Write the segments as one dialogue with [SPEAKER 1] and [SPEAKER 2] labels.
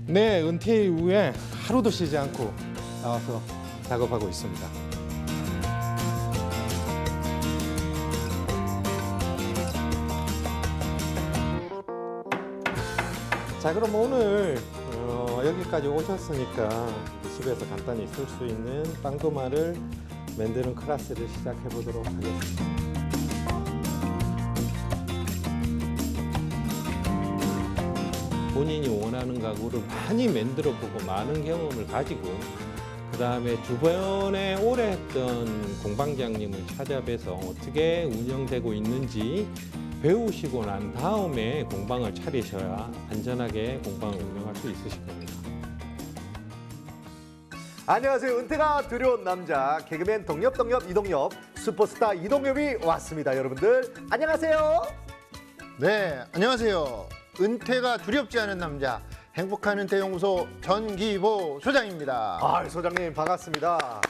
[SPEAKER 1] 네, 은퇴 이후에 하루도 쉬지 않고 나와서 작업하고 있습니다. 자, 그럼 오늘 여기까지 오셨으니까 집에서 간단히 쓸 수 있는 빵도마를 만드는 클래스를 시작해 보도록 하겠습니다. 본인이 원하는 가구를 많이 만들어 보고 많은 경험을 가지고 그 다음에 주변에 오래 했던 공방장님을 찾아뵈서 어떻게 운영되고 있는지 배우시고 난 다음에 공방을 차리셔야 안전하게 공방을 운영할 수 있으실 겁니다.
[SPEAKER 2] 안녕하세요. 은퇴가 두려운 남자 개그맨 동엽 이동엽 슈퍼스타 이동엽이 왔습니다. 여러분들 안녕하세요.
[SPEAKER 3] 네, 안녕하세요. 은퇴가 두렵지 않은 남자 행복한 은퇴연구소 전기보 소장입니다.
[SPEAKER 2] 아, 소장님 반갑습니다.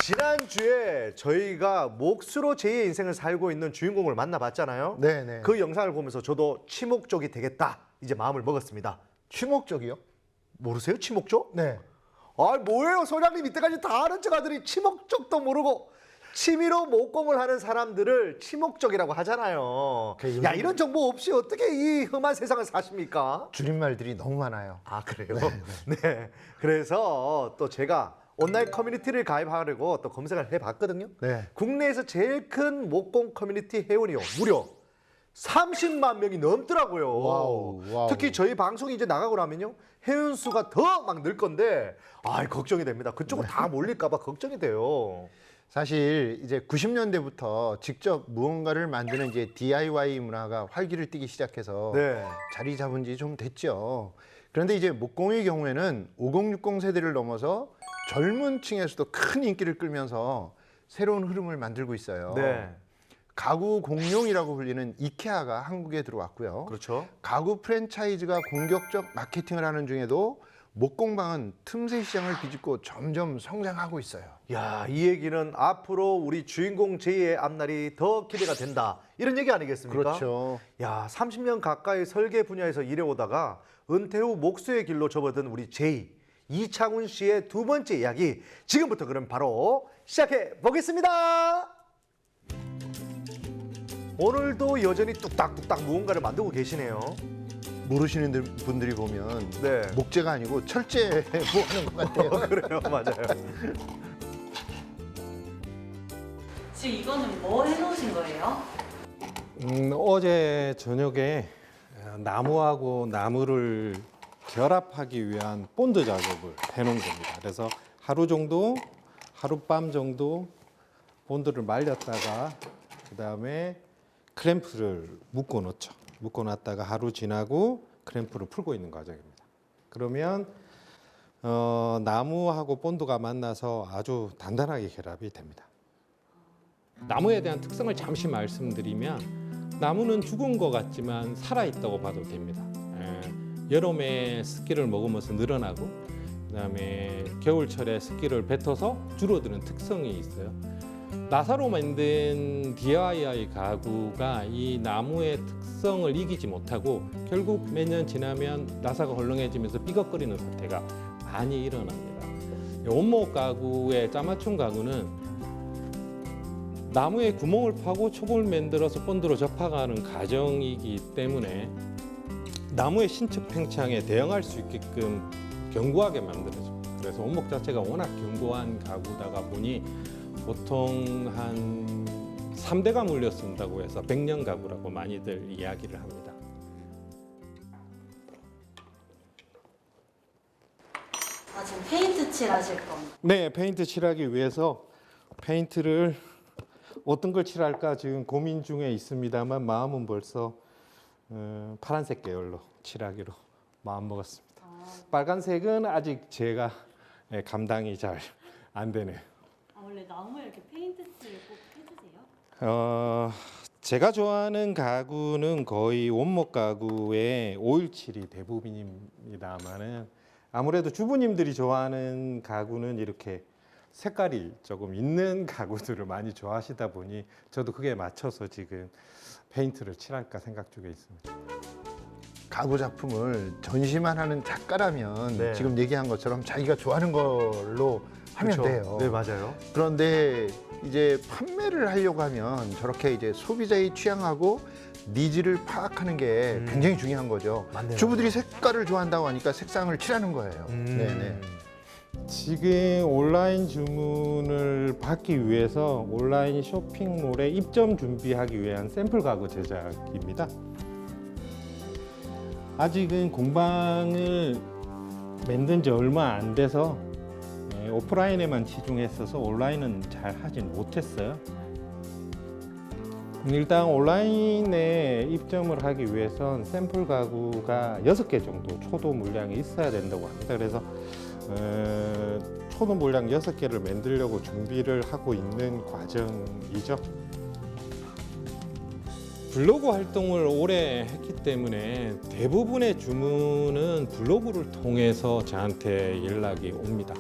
[SPEAKER 2] 지난주에 저희가 몫으로 제2의 인생을 살고 있는 주인공을 만나봤잖아요.
[SPEAKER 3] 네네.
[SPEAKER 2] 그 영상을 보면서 저도 치목족이 되겠다 이제 마음을 먹었습니다.
[SPEAKER 3] 취목적이요?
[SPEAKER 2] 모르세요? 치목족?
[SPEAKER 3] 네.
[SPEAKER 2] 아, 뭐예요? 소장님 이때까지 다 아는 척 하더니 치목족도 모르고 취미로 목공을 하는 사람들을 치목족이라고 하잖아요. 야, 이런 정보 없이 어떻게 이 험한 세상을 사십니까?
[SPEAKER 3] 줄임말들이 너무 많아요.
[SPEAKER 2] 아, 그래요? 네. 그래서 또 제가 온라인 커뮤니티를 가입하려고 또 검색을 해봤거든요.
[SPEAKER 3] 네.
[SPEAKER 2] 국내에서 제일 큰 목공 커뮤니티 회원이요. 무려 30만 명이 넘더라고요.
[SPEAKER 3] 와우.
[SPEAKER 2] 특히 저희 방송이 이제 나가고 나면요. 회원 수가 더 막 늘 건데 아, 걱정이 됩니다. 그쪽으로 다 몰릴까 봐 걱정이 돼요.
[SPEAKER 3] 사실 이제 90년대부터 직접 무언가를 만드는 이제 DIY 문화가 활기를 띠기 시작해서
[SPEAKER 2] 네.
[SPEAKER 3] 자리 잡은 지 좀 됐죠. 그런데 이제 목공의 경우에는 5060 세대를 넘어서 젊은 층에서도 큰 인기를 끌면서 새로운 흐름을 만들고 있어요.
[SPEAKER 2] 네.
[SPEAKER 3] 가구 공룡이라고 불리는 이케아가 한국에 들어왔고요.
[SPEAKER 2] 그렇죠.
[SPEAKER 3] 가구 프랜차이즈가 공격적 마케팅을 하는 중에도 목공방은 틈새 시장을 비집고 점점 성장하고 있어요.
[SPEAKER 2] 야, 이 얘기는 앞으로 우리 주인공 제2의 앞날이 더 기대가 된다. 이런 얘기 아니겠습니까?
[SPEAKER 3] 그렇죠.
[SPEAKER 2] 야, 30년 가까이 설계 분야에서 일해오다가 은퇴 후 목수의 길로 접어든 우리 제2 이창훈 씨의 두 번째 이야기 지금부터 그럼 바로 시작해 보겠습니다. 오늘도 여전히 뚝딱뚝딱 무언가를 만들고 계시네요.
[SPEAKER 3] 모르시는 분들이 보면
[SPEAKER 2] 네.
[SPEAKER 3] 목재가 아니고 철제 뭐 하는 것 같아요.
[SPEAKER 2] 그래요, 맞아요.
[SPEAKER 4] 지금 이거는 뭐 해놓으신 거예요?
[SPEAKER 1] 어제 저녁에 나무하고 나무를 결합하기 위한 본드 작업을 해놓은 겁니다. 그래서 하루 정도, 하룻밤 정도 본드를 말렸다가 그 다음에 클램프를 묶어 놓죠. 묶어 놨다가 하루 지나고 클램프를 풀고 있는 과정입니다. 그러면 나무하고 본드가 만나서 아주 단단하게 결합이 됩니다. 나무에 대한 특성을 잠시 말씀드리면 나무는 죽은 것 같지만 살아있다고 봐도 됩니다. 여름에 습기를 먹으면서 늘어나고 그다음에 겨울철에 습기를 뱉어서 줄어드는 특성이 있어요. 나사로 만든 DIY 가구가 이 나무의 특성을 이기지 못하고 결국 몇 년 지나면 나사가 헐렁해지면서 삐걱거리는 사태가 많이 일어납니다. 원목 가구의 짜맞춤 가구는 나무에 구멍을 파고 촉을 만들어서 본드로 접합하는 과정이기 때문에 나무의 신축 팽창에 대응할 수 있게끔 견고하게 만들어집니다. 그래서 원목 자체가 워낙 견고한 가구다가 보니 보통 한 3대가 물려 쓴다고 해서 100년 가구라고 많이들 이야기를 합니다.
[SPEAKER 4] 아, 지금 페인트 칠하실 겁니다.
[SPEAKER 1] 네, 페인트 칠하기 위해서 페인트를 어떤 걸 칠할까 지금 고민 중에 있습니다만 마음은 벌써 파란색 계열로 칠하기로 마음먹었습니다. 빨간색은 아직 제가 감당이 잘 안 되네요.
[SPEAKER 4] 원래 나무에 이렇게 페인트 칠 꼭 해주세요?
[SPEAKER 1] 제가 좋아하는 가구는 거의 원목 가구의 오일칠이 대부분입니다만은 아무래도 주부님들이 좋아하는 가구는 이렇게 색깔이 조금 있는 가구들을 많이 좋아하시다 보니 저도 그게 맞춰서 지금 페인트를 칠할까 생각 중에 있습니다.
[SPEAKER 3] 가구 작품을 전시만 하는 작가라면
[SPEAKER 2] 네.
[SPEAKER 3] 지금 얘기한 것처럼 자기가 좋아하는 걸로 하면
[SPEAKER 2] 그렇죠.
[SPEAKER 3] 돼요.
[SPEAKER 2] 네, 맞아요.
[SPEAKER 3] 그런데 이제 판매를 하려고 하면 저렇게 이제 소비자의 취향하고 니즈를 파악하는 게 굉장히 중요한 거죠.
[SPEAKER 2] 맞네요.
[SPEAKER 3] 주부들이 색깔을 좋아한다고 하니까 색상을 칠하는 거예요. 네네.
[SPEAKER 1] 지금 온라인 주문을 받기 위해서 온라인 쇼핑몰에 입점 준비하기 위한 샘플 가구 제작입니다. 아직은 공방을 만든 지 얼마 안 돼서 오프라인에만 치중했어서 온라인은 잘 하진 못했어요. 일단 온라인에 입점을 하기 위해선 샘플 가구가 6개 정도 초도 물량이 있어야 된다고 합니다. 그래서 초도 물량 6개를 만들려고 준비를 하고 있는 과정이죠. 블로그 활동을 오래 했기 때문에 대부분의 주문은 블로그를 통해서 저한테 연락이 옵니다.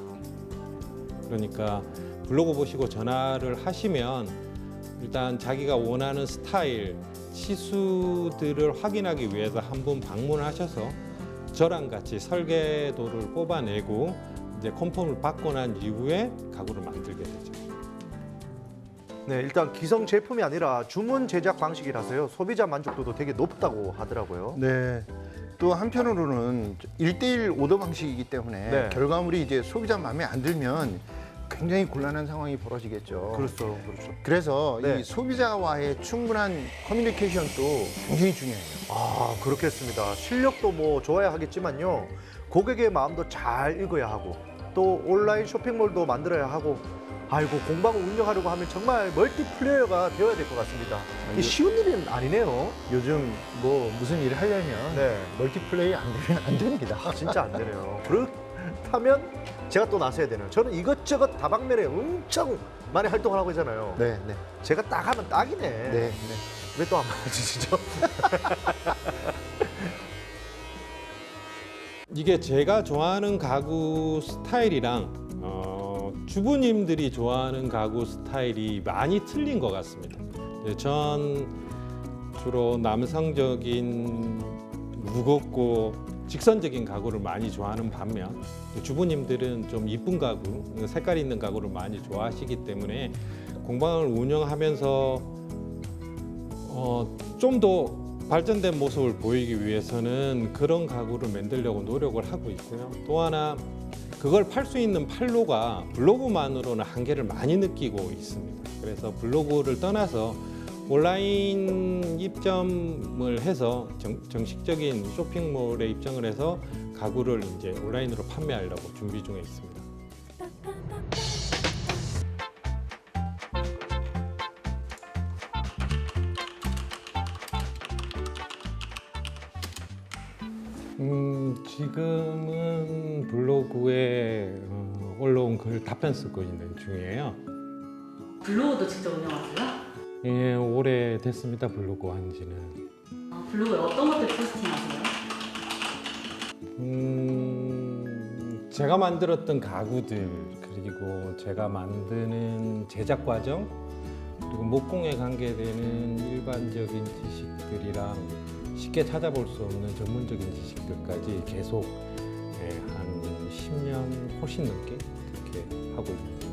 [SPEAKER 1] 그러니까 블로그 보시고 전화를 하시면 일단 자기가 원하는 스타일, 치수들을 확인하기 위해서 한번 방문하셔서 저랑 같이 설계도를 뽑아내고 이제 컨펌을 받고 난 이후에 가구를 만들게 되죠.
[SPEAKER 2] 네, 일단 기성 제품이 아니라 주문 제작 방식이라서요. 소비자 만족도도 되게 높다고 하더라고요.
[SPEAKER 3] 네. 또 한편으로는 1대1 오더 방식이기 때문에
[SPEAKER 2] 네.
[SPEAKER 3] 결과물이 이제 소비자 마음에 안 들면 굉장히 곤란한 상황이 벌어지겠죠.
[SPEAKER 2] 그렇죠.
[SPEAKER 3] 그래서
[SPEAKER 2] 네.
[SPEAKER 3] 이 소비자와의 충분한 커뮤니케이션도 굉장히 중요해요.
[SPEAKER 2] 아, 그렇겠습니다. 실력도 뭐 좋아야 하겠지만요. 고객의 마음도 잘 읽어야 하고 또 온라인 쇼핑몰도 만들어야 하고 아이고 공방을 운영하려고 하면 정말 멀티플레이어가 되어야 될 것 같습니다. 이게 쉬운 일은 아니네요.
[SPEAKER 3] 요즘 뭐 무슨 일을 하려면
[SPEAKER 2] 네.
[SPEAKER 3] 멀티플레이 안 되면 안 됩니다.
[SPEAKER 2] 진짜 안 되네요. 그렇다면 제가 또 나서야 되네요. 저는 이것저것 다방면에 엄청 많이 활동을 하고 있잖아요.
[SPEAKER 3] 네, 네,
[SPEAKER 2] 제가 딱 하면 딱이네.
[SPEAKER 3] 네, 네.
[SPEAKER 2] 왜 또 안 말해주시죠?
[SPEAKER 1] 이게 제가 좋아하는 가구 스타일이랑 주부님들이 좋아하는 가구 스타일이 많이 틀린 것 같습니다. 전 주로 남성적인 무겁고 직선적인 가구를 많이 좋아하는 반면 주부님들은 좀 이쁜 가구, 색깔 있는 가구를 많이 좋아하시기 때문에 공방을 운영하면서 좀 더 발전된 모습을 보이기 위해서는 그런 가구를 만들려고 노력을 하고 있고요. 또 하나 그걸 팔 수 있는 판로가 블로그만으로는 한계를 많이 느끼고 있습니다. 그래서 블로그를 떠나서 온라인 입점을 해서 정식적인 쇼핑몰에 입점을 해서 가구를 이제 온라인으로 판매하려고 준비 중에 있습니다. 지금은 블로그에 올라온 글 답변 쓰고 있는 중이에요.
[SPEAKER 4] 블로그도 직접 운영하세요?
[SPEAKER 1] 예, 오래 됐습니다. 블로그 한지는.
[SPEAKER 4] 블로그에 어떤 것들 포스팅하세요?
[SPEAKER 1] 제가 만들었던 가구들 그리고 제가 만드는 제작 과정 그리고 목공에 관계되는 일반적인 지식들이랑 쉽게 찾아볼 수 없는 전문적인 지식들까지 계속 한 10년 훨씬 넘게 그렇게 하고 있습니다.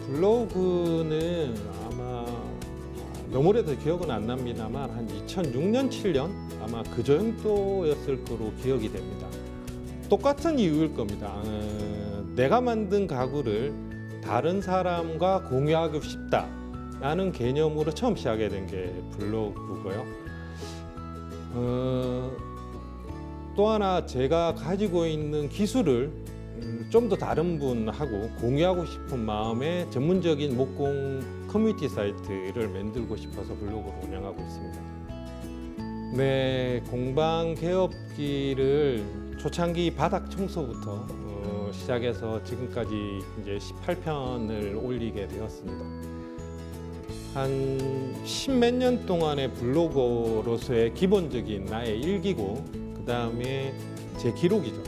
[SPEAKER 1] 블로그는 아마 너무 오래돼서 기억은 안 납니다만 한 2006년, 7년 아마 그 정도였을 거로 기억이 됩니다. 똑같은 이유일 겁니다. 내가 만든 가구를 다른 사람과 공유하고 싶다라는 개념으로 처음 시작하게 된 게 블로그고요. 또 하나 제가 가지고 있는 기술을 좀 더 다른 분하고 공유하고 싶은 마음에 전문적인 목공 커뮤니티 사이트를 만들고 싶어서 블로그를 운영하고 있습니다. 네, 공방 개업기를 초창기 바닥 청소부터 시작해서 지금까지 이제 18편을 올리게 되었습니다. 한 10몇 년 동안의 블로거로서의 기본적인 나의 일기고 그 다음에 제 기록이죠.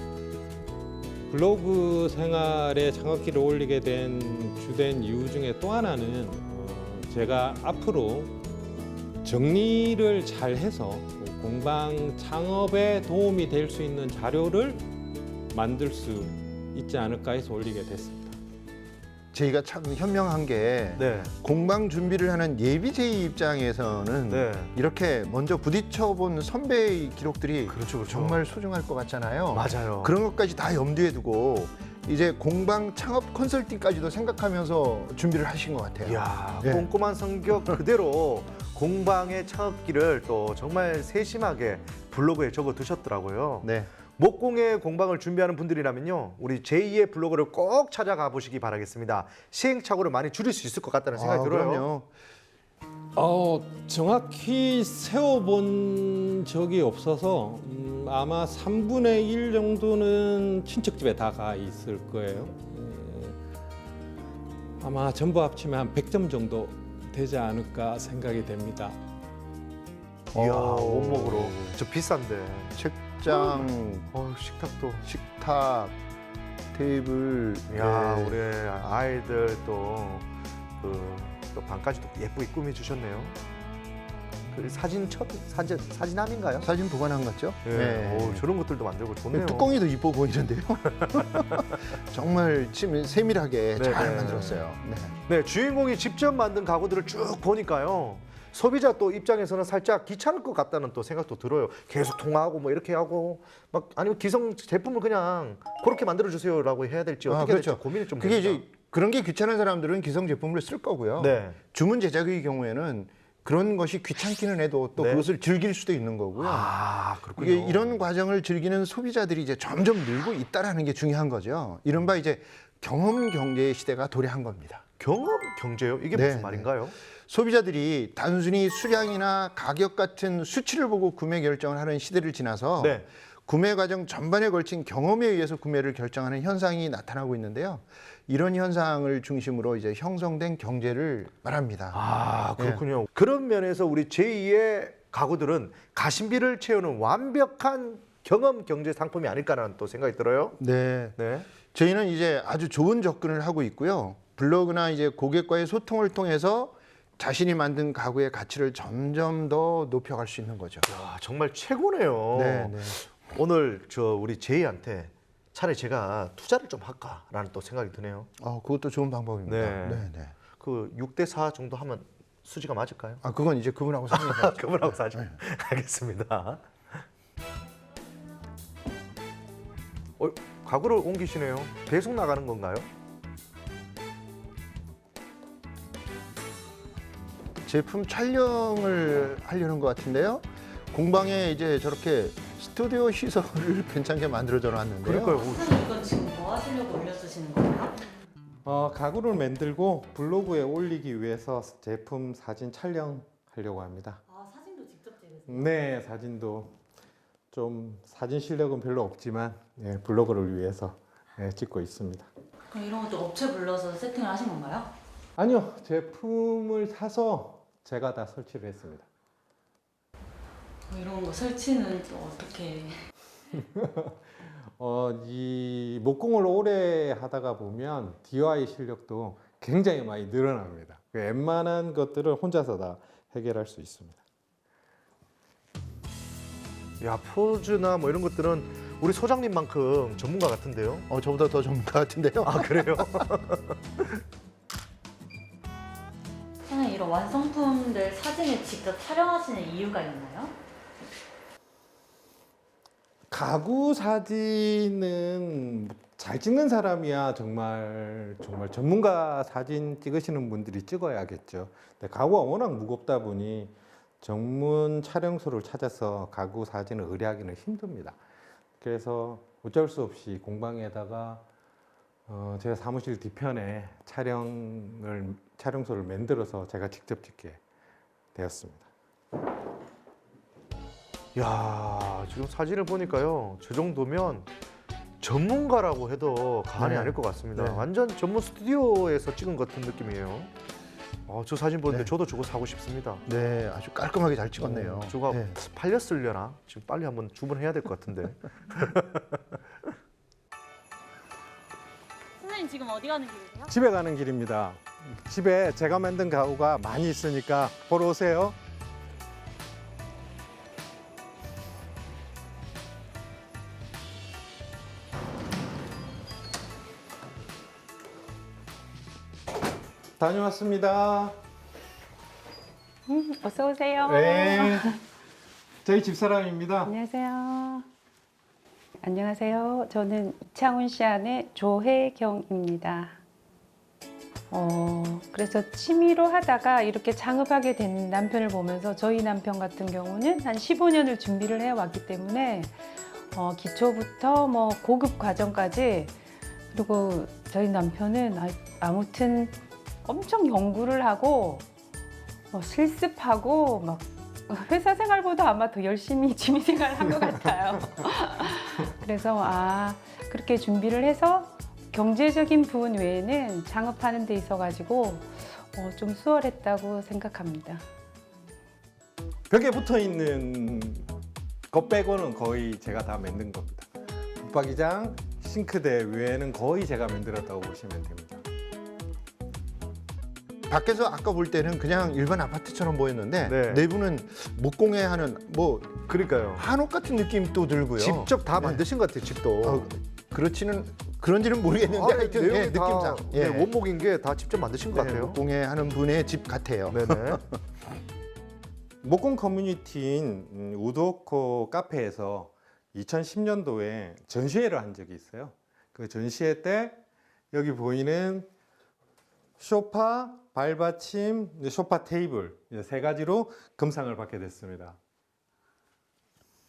[SPEAKER 1] 블로그 생활에 장학기를 올리게 된 주된 이유 중에 또 하나는 제가 앞으로 정리를 잘 해서 공방 창업에 도움이 될 수 있는 자료를 만들 수 있지 않을까 해서 올리게 됐습니다.
[SPEAKER 3] 저희가 참 현명한 게
[SPEAKER 2] 네.
[SPEAKER 3] 공방 준비를 하는 예비 제이 입장에서는
[SPEAKER 2] 네.
[SPEAKER 3] 이렇게 먼저 부딪혀본 선배의 기록들이
[SPEAKER 2] 그렇죠.
[SPEAKER 3] 정말 소중할 것 같잖아요.
[SPEAKER 2] 맞아요.
[SPEAKER 3] 그런 것까지 다 염두에 두고 이제 공방 창업 컨설팅까지도 생각하면서 준비를 하신 것 같아요.
[SPEAKER 2] 이야,
[SPEAKER 3] 네.
[SPEAKER 2] 꼼꼼한 성격 그대로 공방의 창업기를 또 정말 세심하게 블로그에 적어 두셨더라고요.
[SPEAKER 3] 네.
[SPEAKER 2] 목공의 공방을 준비하는 분들이라면요, 우리 제2의 블로그를 꼭 찾아가 보시기 바라겠습니다. 시행착오를 많이 줄일 수 있을 것 같다는 생각이 들어요.
[SPEAKER 3] 그럼요.
[SPEAKER 1] 정확히 세워본 적이 없어서 아마 3분의 1 정도는 친척집에 다 가 있을 거예요. 아마 전부 합치면 한 100점 정도 되지 않을까 생각이 됩니다.
[SPEAKER 2] 이야, 원목으로. 저 비싼데.
[SPEAKER 3] 책장,
[SPEAKER 2] 식탁도.
[SPEAKER 3] 식탁, 테이블.
[SPEAKER 2] 이야,
[SPEAKER 3] 네.
[SPEAKER 2] 우리 아이들 또 방까지도 예쁘게 꾸며 주셨네요. 그 사진함인가요?
[SPEAKER 3] 사진 보관한 것 같죠?
[SPEAKER 2] 네. 저런 것들도 만들고 좋네요.
[SPEAKER 3] 뚜껑이 더 이뻐 보이는데요. 정말 세밀하게
[SPEAKER 2] 네,
[SPEAKER 3] 잘
[SPEAKER 2] 네.
[SPEAKER 3] 만들었어요. 네.
[SPEAKER 2] 네, 주인공이 직접 만든 가구들을 쭉 보니까요. 소비자 또 입장에서는 살짝 귀찮을 것 같다는 또 생각도 들어요. 계속 통화하고 뭐 이렇게 하고 막 아니면 기성 제품을 그냥 그렇게 만들어 주세요라고 해야 될지 어떻게 해야
[SPEAKER 3] 그렇죠.
[SPEAKER 2] 될지 고민이 좀
[SPEAKER 3] 그게
[SPEAKER 2] 됩니다.
[SPEAKER 3] 이제 그런 게 귀찮은 사람들은 기성 제품을 쓸 거고요.
[SPEAKER 2] 네.
[SPEAKER 3] 주문 제작의 경우에는 그런 것이 귀찮기는 해도 또
[SPEAKER 2] 네.
[SPEAKER 3] 그것을 즐길 수도 있는 거고요.
[SPEAKER 2] 아, 그렇군요.
[SPEAKER 3] 이게 이런 과정을 즐기는 소비자들이 이제 점점 늘고 있다라는 게 중요한 거죠. 이른바 이제 경험 경제의 시대가 도래한 겁니다.
[SPEAKER 2] 경험 경제요? 이게
[SPEAKER 3] 네,
[SPEAKER 2] 무슨
[SPEAKER 3] 네.
[SPEAKER 2] 말인가요?
[SPEAKER 3] 소비자들이 단순히 수량이나 가격 같은 수치를 보고 구매 결정을 하는 시대를 지나서
[SPEAKER 2] 네.
[SPEAKER 3] 구매 과정 전반에 걸친 경험에 의해서 구매를 결정하는 현상이 나타나고 있는데요. 이런 현상을 중심으로 이제 형성된 경제를 말합니다.
[SPEAKER 2] 아, 그렇군요. 그런 면에서 우리 제2의 가구들은 가심비를 채우는 완벽한 경험 경제 상품이 아닐까라는 또 생각이 들어요.
[SPEAKER 3] 네.
[SPEAKER 2] 네.
[SPEAKER 3] 저희는 이제 아주 좋은 접근을 하고 있고요. 블로그나 이제 고객과의 소통을 통해서 자신이 만든 가구의 가치를 점점 더 높여갈 수 있는 거죠.
[SPEAKER 2] 야, 정말 최고네요.
[SPEAKER 3] 네, 네.
[SPEAKER 2] 오늘 우리 제이한테 차라리 제가 투자를 좀 할까라는 또 생각이 드네요.
[SPEAKER 3] 그것도 좋은 방법입니다.
[SPEAKER 2] 네.
[SPEAKER 3] 네, 네.
[SPEAKER 2] 그 6대4 정도 하면 수지가 맞을까요?
[SPEAKER 3] 그건 이제 그분하고 상의해야죠.
[SPEAKER 2] 그분하고 사죠. 알겠습니다. 가구를 옮기시네요. 배송 나가는 건가요?
[SPEAKER 3] 제품 촬영을 하려는 것 같은데요. 공방에 이제 저렇게 스튜디오 시설을 괜찮게 만들어져 놨는데요.
[SPEAKER 4] 선생님 이건 지금 뭐 하시려고 올려주시는 거예요?
[SPEAKER 1] 가구를 만들고 블로그에 올리기 위해서 제품 사진 촬영하려고 합니다.
[SPEAKER 4] 아, 사진도 직접 찍으세요?
[SPEAKER 1] 네, 사진도 좀 사진 실력은 별로 없지만 블로그를 위해서 찍고 있습니다.
[SPEAKER 4] 그럼 이런 것도 업체 불러서 세팅을 하신 건가요?
[SPEAKER 1] 아니요, 제품을 사서 제가 다 설치를 했습니다.
[SPEAKER 4] 이런 거 설치는 또 어떻게?
[SPEAKER 1] 이 목공을 오래 하다가 보면 DIY 실력도 굉장히 많이 늘어납니다. 웬만한 것들을 혼자서 다 해결할 수 있습니다.
[SPEAKER 2] 야, 포즈나 뭐 이런 것들은 우리 소장님만큼 전문가 같은데요?
[SPEAKER 3] 저보다 더 전문가 같은데요.
[SPEAKER 2] 아, 그래요?
[SPEAKER 4] 선생님 이런 완성품들 사진을 직접 촬영하시는 이유가 있나요?
[SPEAKER 1] 가구 사진은 잘 찍는 사람이야 정말 전문가 사진 찍으시는 분들이 찍어야겠죠. 근데 가구가 워낙 무겁다 보니 전문 촬영소를 찾아서 가구 사진을 의뢰하기는 힘듭니다. 그래서 어쩔 수 없이 공방에다가 제가 사무실 뒤편에 촬영소를 만들어서 제가 직접 찍게 되었습니다.
[SPEAKER 2] 야, 지금 사진을 보니까요. 저 정도면 전문가라고 해도 과언이
[SPEAKER 3] 네.
[SPEAKER 2] 아닐 것 같습니다.
[SPEAKER 3] 네.
[SPEAKER 2] 완전 전문 스튜디오에서 찍은 것 같은 느낌이에요. 저 사진 보는데
[SPEAKER 3] 네.
[SPEAKER 2] 저도 저거 사고 싶습니다.
[SPEAKER 3] 네, 아주 깔끔하게 잘 찍었네요.
[SPEAKER 2] 저거
[SPEAKER 3] 네.
[SPEAKER 2] 팔렸으려나? 지금 빨리 한번 주문해야 될 것 같은데.
[SPEAKER 4] 선생님 지금 어디 가는 길이세요?
[SPEAKER 1] 집에 가는 길입니다. 집에 제가 만든 가구가 많이 있으니까 보러 오세요. 다녀왔습니다.
[SPEAKER 5] 어서 오세요.
[SPEAKER 1] 네. 저희 집사람입니다.
[SPEAKER 5] 안녕하세요. 안녕하세요. 저는 이창훈 씨 아내 조혜경입니다. 그래서 취미로 하다가 이렇게 창업하게 된 남편을 보면서 저희 남편 같은 경우는 한 15년을 준비를 해왔기 때문에 기초부터 뭐 고급 과정까지 그리고 저희 남편은 아무튼 엄청 연구를 하고 실습하고 막 회사 생활보다 아마 더 열심히 취미 생활을 한 것 같아요. 그래서 그렇게 준비를 해서 경제적인 부분 외에는 창업하는 데 있어가지고 좀 수월했다고 생각합니다.
[SPEAKER 1] 벽에 붙어 있는 것 빼고는 거의 제가 다 만든 겁니다. 붙박이장, 싱크대 외에는 거의 제가 만들었다고 보시면 됩니다.
[SPEAKER 3] 밖에서 아까 볼 때는 그냥 일반 아파트처럼 보였는데
[SPEAKER 2] 네.
[SPEAKER 3] 내부는 목공예 하는 뭐
[SPEAKER 2] 그러니까요.
[SPEAKER 3] 한옥 같은 느낌도 들고요.
[SPEAKER 2] 직접 다
[SPEAKER 3] 네.
[SPEAKER 2] 만드신 것 같아요, 집도.
[SPEAKER 3] 그런지는 모르겠는데 하여튼
[SPEAKER 2] 내용이
[SPEAKER 3] 예,
[SPEAKER 2] 다
[SPEAKER 3] 느낌상
[SPEAKER 2] 네, 원목인 게 다 직접 만드신 것
[SPEAKER 3] 네,
[SPEAKER 2] 같아요.
[SPEAKER 3] 목공예 하는 분의 집 같아요.
[SPEAKER 2] 네네.
[SPEAKER 1] 목공 커뮤니티인 우도코 카페에서 2010년도에 전시회를 한 적이 있어요. 그 전시회 때 여기 보이는 소파, 발받침, 소파 테이블 이 세 가지로 금상을 받게 됐습니다.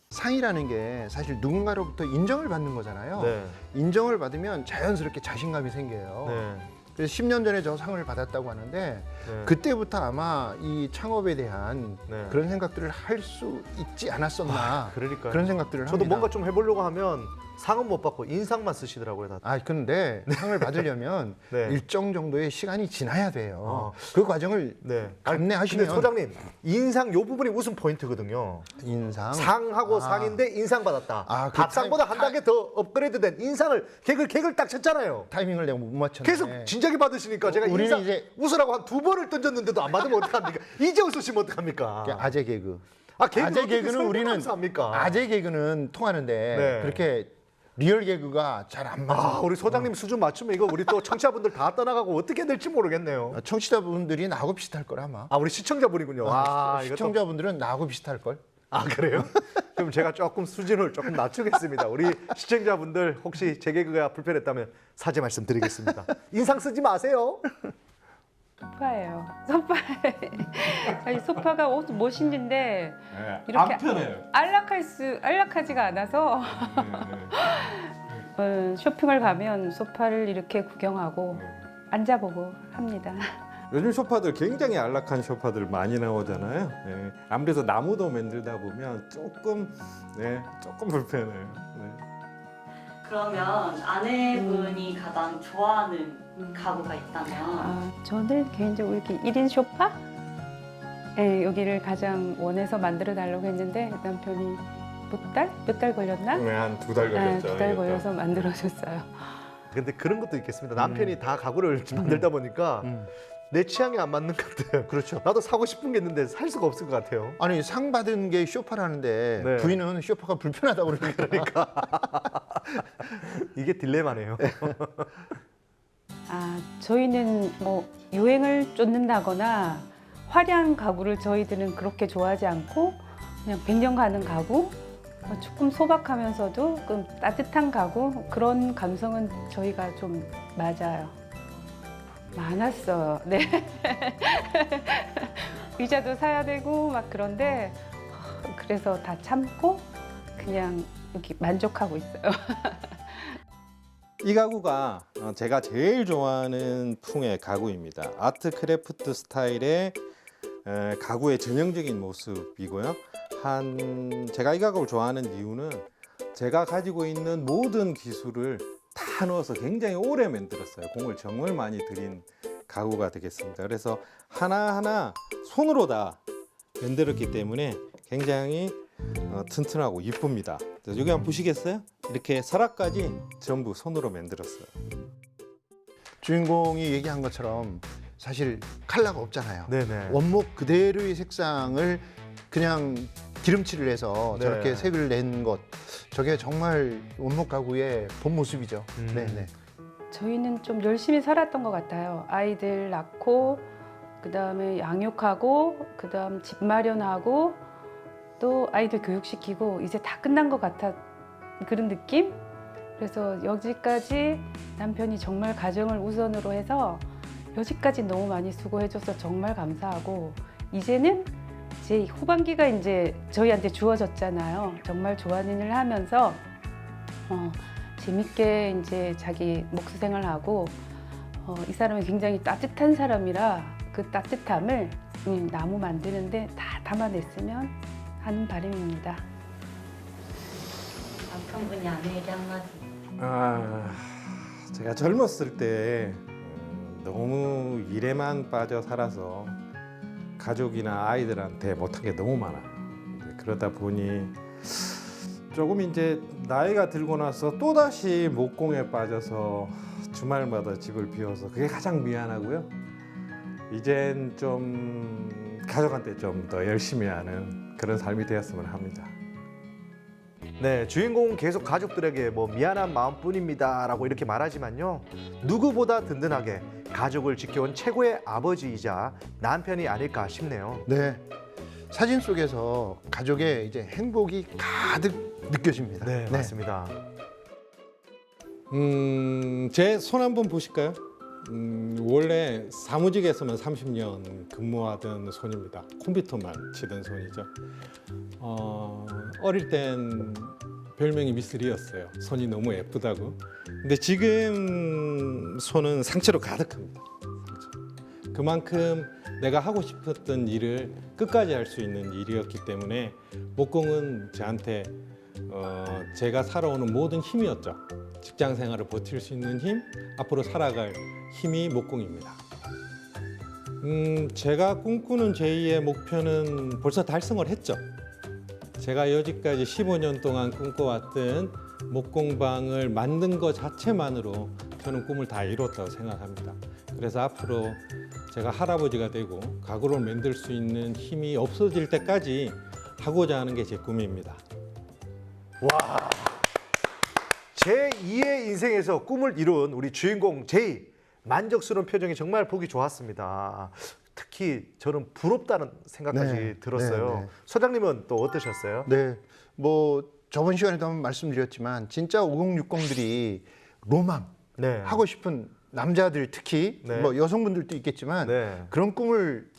[SPEAKER 3] 상이라는 게 사실 누군가로부터 인정을 받는 거잖아요.
[SPEAKER 2] 네.
[SPEAKER 3] 인정을 받으면 자연스럽게 자신감이 생겨요.
[SPEAKER 2] 네.
[SPEAKER 3] 그래서 10년 전에 저 상을 받았다고 하는데
[SPEAKER 2] 네.
[SPEAKER 3] 그때부터 아마 이 창업에 대한
[SPEAKER 2] 네.
[SPEAKER 3] 그런 생각들을 할 수 있지 않았었나
[SPEAKER 2] 그러니까요.
[SPEAKER 3] 그런 생각들을
[SPEAKER 2] 저도
[SPEAKER 3] 합니다.
[SPEAKER 2] 뭔가 좀 해보려고 하면 상은 못 받고 인상만 쓰시더라고요. 다들.
[SPEAKER 3] 근데 상을 받으려면
[SPEAKER 2] 네.
[SPEAKER 3] 일정 정도의 시간이 지나야 돼요.
[SPEAKER 2] 어.
[SPEAKER 3] 그 과정을
[SPEAKER 2] 네.
[SPEAKER 3] 감내하시면
[SPEAKER 2] 근데 소장님, 인상 요 부분이 웃음 포인트거든요.
[SPEAKER 3] 인상
[SPEAKER 2] 상하고 상인데 인상 받았다.
[SPEAKER 3] 그
[SPEAKER 2] 밥상보다
[SPEAKER 3] 타임-
[SPEAKER 2] 한 단계 더 업그레이드된 인상을 개그를 딱 쳤잖아요.
[SPEAKER 3] 타이밍을 내가 못 맞췄네.
[SPEAKER 2] 계속 진작에 받으시니까 제가
[SPEAKER 3] 우리는
[SPEAKER 2] 인상
[SPEAKER 3] 이제-
[SPEAKER 2] 웃으라고 한 2번을 던졌는데도 안 받으면 어떡합니까? 이제 웃으시면 어떡합니까?
[SPEAKER 3] 아재 개그.
[SPEAKER 2] 개그
[SPEAKER 3] 아재 개그는 우리는
[SPEAKER 2] 합니까?
[SPEAKER 3] 아재 개그는 통하는데
[SPEAKER 2] 네.
[SPEAKER 3] 그렇게 리얼 개그가 잘 안 맞아.
[SPEAKER 2] 우리 소장님 수준 맞추면 이거 우리 또 청취자분들 다 떠나가고 어떻게 될지 모르겠네요.
[SPEAKER 3] 청취자분들이 나하고 비슷할 걸 아마.
[SPEAKER 2] 우리 시청자분이군요. 이것도-
[SPEAKER 3] 시청자분들은 나하고 비슷할 걸.
[SPEAKER 2] 그래요? 그럼 제가 조금 수준을 조금 낮추겠습니다. 우리 시청자분들 혹시 제 개그가 불편했다면 사죄 말씀드리겠습니다. 인상 쓰지 마세요.
[SPEAKER 5] 소파예요. 아니, 소파가 옷 멋있는데 이렇게
[SPEAKER 1] 안 편해요.
[SPEAKER 5] 안락하지가 않아서 쇼핑을 가면 소파를 이렇게 구경하고 앉아보고 합니다.
[SPEAKER 1] 요즘 소파들 굉장히 안락한 소파들 많이 나오잖아요. 네. 아무래도 나무도 만들다 보면 조금 불편해요. 네.
[SPEAKER 4] 그러면 아내분이 가장 좋아하는 가구가 있다면
[SPEAKER 5] 저는 개인적으로 이렇게 1인 소파? 네, 여기를 가장 원해서 만들어 달라고 했는데 남편이 몇 달 걸렸나?
[SPEAKER 1] 네, 한 2달 걸렸죠.
[SPEAKER 5] 2달 걸려서 만들어줬어요.
[SPEAKER 2] 근데 그런 것도 있겠습니다. 남편이 다 가구를 만들다 보니까 내 취향에 안 맞는 것들.
[SPEAKER 3] 그렇죠.
[SPEAKER 2] 나도 사고 싶은 게 있는데 살 수가 없을 것 같아요.
[SPEAKER 3] 아니 상 받은 게 쇼파라는데
[SPEAKER 2] 네.
[SPEAKER 3] 부인은 쇼파가 불편하다고 그러니까.
[SPEAKER 2] 이게 딜레마네요.
[SPEAKER 5] 저희는 뭐 유행을 쫓는다거나 화려한 가구를 저희들은 그렇게 좋아하지 않고 그냥 100년 가는 가구, 조금 소박하면서도 좀 따뜻한 가구 그런 감성은 저희가 좀 맞아요. 많았어요. 네. 의자도 사야 되고 막 그런데 그래서 다 참고 그냥 여기 만족하고 있어요.
[SPEAKER 1] 이 가구가 제가 제일 좋아하는 풍의 가구입니다. 아트 크래프트 스타일의 가구의 전형적인 모습이고요. 제가 이 가구를 좋아하는 이유는 제가 가지고 있는 모든 기술을 다 넣어서 굉장히 오래 만들었어요. 공을 정말 많이 들인 가구가 되겠습니다. 그래서 하나하나 손으로 다 만들었기 때문에 굉장히 튼튼하고 이쁩니다. 여기 한번 보시겠어요? 이렇게 서랍까지 전부 손으로 만들었어요.
[SPEAKER 3] 주인공이 얘기한 것처럼 사실 컬러가 없잖아요.
[SPEAKER 2] 네네.
[SPEAKER 3] 원목 그대로의 색상을 그냥 기름칠을 해서
[SPEAKER 2] 네.
[SPEAKER 3] 저렇게 색을 낸 것, 저게 정말 원목 가구의 본 모습이죠. 네네.
[SPEAKER 5] 저희는 좀 열심히 살았던 것 같아요. 아이들 낳고 그다음에 양육하고 그다음 집 마련하고 또 아이들 교육시키고 이제 다 끝난 것 같아 그런 느낌? 그래서 여기까지 남편이 정말 가정을 우선으로 해서 여기까지 너무 많이 수고해줘서 정말 감사하고 이제는 제 후반기가 이제 저희한테 주어졌잖아요. 정말 좋아하는 일을 하면서 재밌게 이제 자기 목수생활하고 이 사람이 굉장히 따뜻한 사람이라 그 따뜻함을 나무 만드는데 다 담아냈으면 하는 바람입니다.
[SPEAKER 4] 남편분이 아내에게 한마디.
[SPEAKER 1] 제가 젊었을 때 너무 일에만 빠져 살아서 가족이나 아이들한테 못한 게 너무 많아요. 그러다 보니 조금 이제 나이가 들고 나서 또다시 목공에 빠져서 주말마다 집을 비워서 그게 가장 미안하고요. 이젠 좀 가족한테 좀 더 열심히 하는 그런 삶이 되었으면 합니다.
[SPEAKER 2] 네, 주인공은 계속 가족들에게 뭐 미안한 마음뿐입니다라고 이렇게 말하지만요. 누구보다 든든하게 가족을 지켜온 최고의 아버지이자 남편이 아닐까 싶네요.
[SPEAKER 3] 네. 사진 속에서 가족의 이제 행복이 가득 느껴집니다.
[SPEAKER 2] 네, 맞습니다.
[SPEAKER 1] 제 손 한번 보실까요? 원래 사무직에서만 30년 근무하던 손입니다. 컴퓨터만 치던 손이죠. 어릴 땐 별명이 미스리였어요. 손이 너무 예쁘다고. 근데 지금 손은 상처로 가득합니다. 상처. 그만큼 내가 하고 싶었던 일을 끝까지 할 수 있는 일이었기 때문에 목공은 저한테 제가 살아오는 모든 힘이었죠. 직장 생활을 버틸 수 있는 힘, 앞으로 살아갈 힘이 목공입니다. 제가 꿈꾸는 제2의 목표는 벌써 달성을 했죠. 제가 여지까지 15년 동안 꿈꿔왔던 목공방을 만든 것 자체만으로 저는 꿈을 다 이뤘다고 생각합니다. 그래서 앞으로 제가 할아버지가 되고 가구를 만들 수 있는 힘이 없어질 때까지 하고자 하는 게 제 꿈입니다.
[SPEAKER 2] 와, 제2의 인생에서 꿈을 이룬 우리 주인공 제이, 만족스러운 표정이 정말 보기 좋았습니다. 특히 저는 부럽다는 생각까지
[SPEAKER 3] 네,
[SPEAKER 2] 들었어요.
[SPEAKER 3] 네, 네.
[SPEAKER 2] 소장님은 또 어떠셨어요?
[SPEAKER 3] 네. 뭐 저번 시간에도 한번 말씀드렸지만 진짜 5060들이 로망
[SPEAKER 2] 네.
[SPEAKER 3] 하고 싶은 남자들 특히
[SPEAKER 2] 네.
[SPEAKER 3] 뭐 여성분들도 있겠지만
[SPEAKER 2] 네.
[SPEAKER 3] 그런 꿈을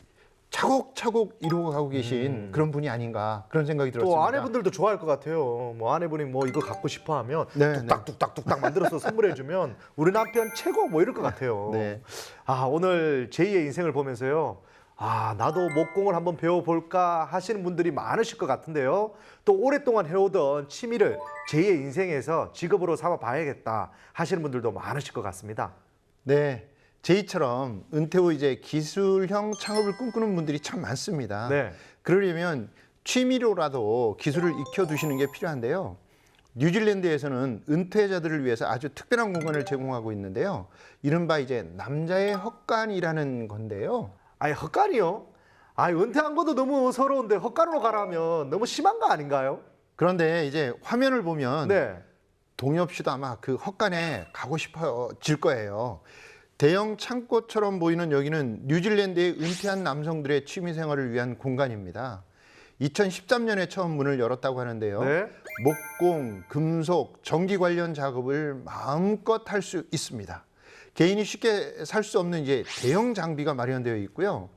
[SPEAKER 3] 차곡차곡 이루어가고 계신 그런 분이 아닌가 그런 생각이 들었습니다.
[SPEAKER 2] 또 아내분들도 좋아할 것 같아요. 뭐 아내분이 뭐 이거 갖고 싶어 하면
[SPEAKER 3] 네,
[SPEAKER 2] 뚝딱뚝딱뚝딱 만들어서 선물해주면 우리 남편 최고 뭐 이럴 것 같아요.
[SPEAKER 3] 네.
[SPEAKER 2] 아, 오늘 제2의 인생을 보면서요. 아, 나도 목공을 한번 배워볼까 하시는 분들이 많으실 것 같은데요. 또 오랫동안 해오던 취미를 제2의 인생에서 직업으로 삼아봐야겠다 하시는 분들도 많으실 것 같습니다.
[SPEAKER 3] 네. 제이처럼 은퇴 후 이제 기술형 창업을 꿈꾸는 분들이 참 많습니다.
[SPEAKER 2] 네.
[SPEAKER 3] 그러려면 취미로라도 기술을 익혀두시는 게 필요한데요. 뉴질랜드에서는 은퇴자들을 위해서 아주 특별한 공간을 제공하고 있는데요. 이른바 이제 남자의 헛간이라는 건데요.
[SPEAKER 2] 아니, 헛간이요? 아니, 은퇴한 것도 너무 서러운데 헛간으로 가라면 너무 심한 거 아닌가요?
[SPEAKER 3] 그런데 이제 화면을 보면
[SPEAKER 2] 네.
[SPEAKER 3] 동엽 씨도 아마 그 헛간에 가고 싶어질 거예요. 대형 창고처럼 보이는 여기는 뉴질랜드의 은퇴한 남성들의 취미 생활을 위한 공간입니다. 2013년에 처음 문을 열었다고 하는데요.
[SPEAKER 2] 네.
[SPEAKER 3] 목공, 금속, 전기 관련 작업을 마음껏 할 수 있습니다. 개인이 쉽게 살 수 없는 이제 대형 장비가 마련되어 있고요.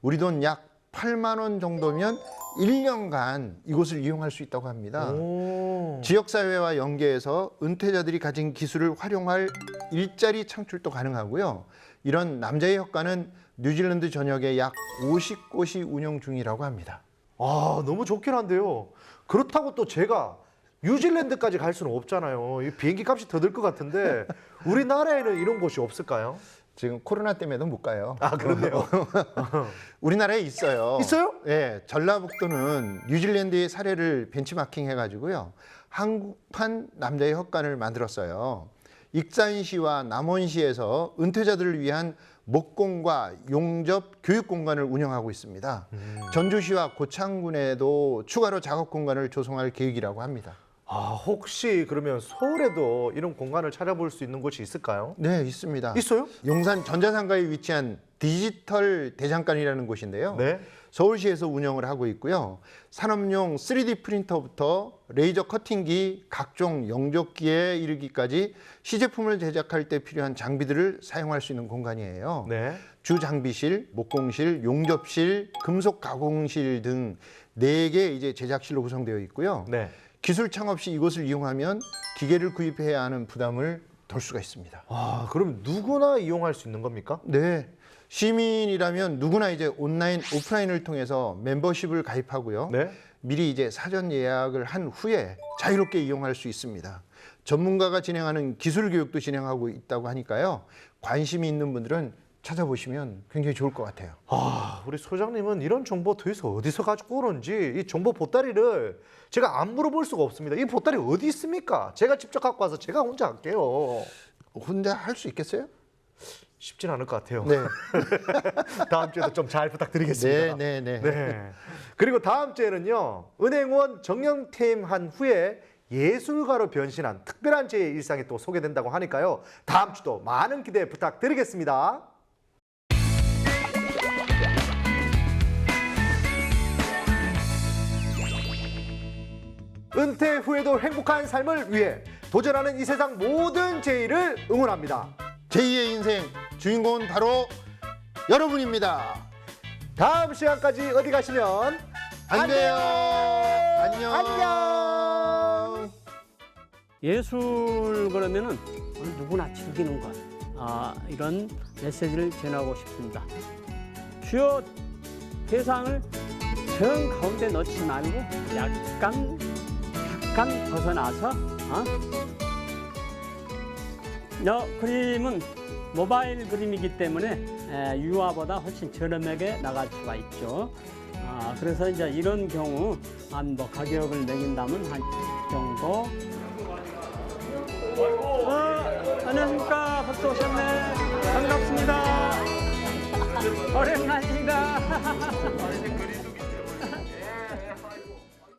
[SPEAKER 3] 우리 돈 약 8만 원 정도면 1년간 이곳을 이용할 수 있다고 합니다.
[SPEAKER 2] 오.
[SPEAKER 3] 지역사회와 연계해서 은퇴자들이 가진 기술을 활용할 일자리 창출도 가능하고요. 이런 남자의 헛간은 뉴질랜드 전역에 약 50곳이 운영 중이라고 합니다.
[SPEAKER 2] 아, 너무 좋긴 한데요. 그렇다고 또 제가 뉴질랜드까지 갈 수는 없잖아요. 이 비행기 값이 더 들 것 같은데 우리나라에는 이런 곳이 없을까요?
[SPEAKER 3] 지금 코로나 때문에도 못 가요.
[SPEAKER 2] 아, 그렇네요.
[SPEAKER 3] 우리나라에 있어요.
[SPEAKER 2] 있어요?
[SPEAKER 3] 네, 전라북도는 뉴질랜드의 사례를 벤치마킹 해가지고요. 한국판 남자의 헛간을 만들었어요. 익산시와 남원시에서 은퇴자들을 위한 목공과 용접 교육 공간을 운영하고 있습니다. 전주시와 고창군에도 추가로 작업 공간을 조성할 계획이라고 합니다.
[SPEAKER 2] 혹시 그러면 서울에도 이런 공간을 찾아볼 수 있는 곳이 있을까요?
[SPEAKER 3] 네, 있습니다.
[SPEAKER 2] 있어요?
[SPEAKER 3] 용산 전자상가에 위치한 디지털 대장간이라는 곳인데요.
[SPEAKER 2] 네.
[SPEAKER 3] 서울시에서 운영을 하고 있고요. 산업용 3D 프린터부터 레이저 커팅기, 각종 영접기에 이르기까지 시제품을 제작할 때 필요한 장비들을 사용할 수 있는 공간이에요.
[SPEAKER 2] 네.
[SPEAKER 3] 주장비실, 목공실, 용접실, 금속 가공실 등 4개 이제 제작실로 구성되어 있고요.
[SPEAKER 2] 네.
[SPEAKER 3] 기술 창업 시 이곳을 이용하면 기계를 구입해야 하는 부담을 덜 수가 있습니다.
[SPEAKER 2] 그럼 누구나 이용할 수 있는 겁니까?
[SPEAKER 3] 네. 시민이라면 누구나 이제 온라인, 오프라인을 통해서 멤버십을 가입하고요.
[SPEAKER 2] 네.
[SPEAKER 3] 미리 이제 사전 예약을 한 후에 자유롭게 이용할 수 있습니다. 전문가가 진행하는 기술 교육도 진행하고 있다고 하니까요. 관심이 있는 분들은 찾아보시면 굉장히 좋을 것 같아요.
[SPEAKER 2] 우리 소장님은 이런 정보 도대체 어디서 가지고 오는지 이 정보 보따리를 제가 안 물어볼 수가 없습니다. 이 보따리 어디 있습니까? 제가 직접 갖고 와서 제가 혼자 할게요.
[SPEAKER 3] 혼자 할 수 있겠어요?
[SPEAKER 2] 쉽진 않을 것 같아요.
[SPEAKER 3] 네.
[SPEAKER 2] 다음 주에도 좀 잘 부탁드리겠습니다.
[SPEAKER 3] 네.
[SPEAKER 2] 그리고 다음 주에는요. 은행원 정년퇴임한 후에 예술가로 변신한 특별한 제의 일상이 또 소개된다고 하니까요. 다음 주도 많은 기대 부탁드리겠습니다. 은퇴 후에도 행복한 삶을 위해 도전하는 이 세상 모든 제의를 응원합니다.
[SPEAKER 3] 제2의 인생 주인공은 바로 여러분입니다.
[SPEAKER 2] 다음 시간까지 어디 가시면
[SPEAKER 3] 안 돼요. 안녕.
[SPEAKER 2] 안녕.
[SPEAKER 6] 예술 그러면은 누구나 즐기는 것. 이런 메시지를 전하고 싶습니다. 주요 대상을 정 가운데 넣지 말고 약간 벗어나서 그림은 모바일 그림이기 때문에 유화보다 훨씬 저렴하게 나갈 수가 있죠. 그래서 이제 이런 경우 한 가격을 매긴다면 한 정도. 안녕하십니까. 벌써 오셨네. 반갑습니다. 오랜만입니다.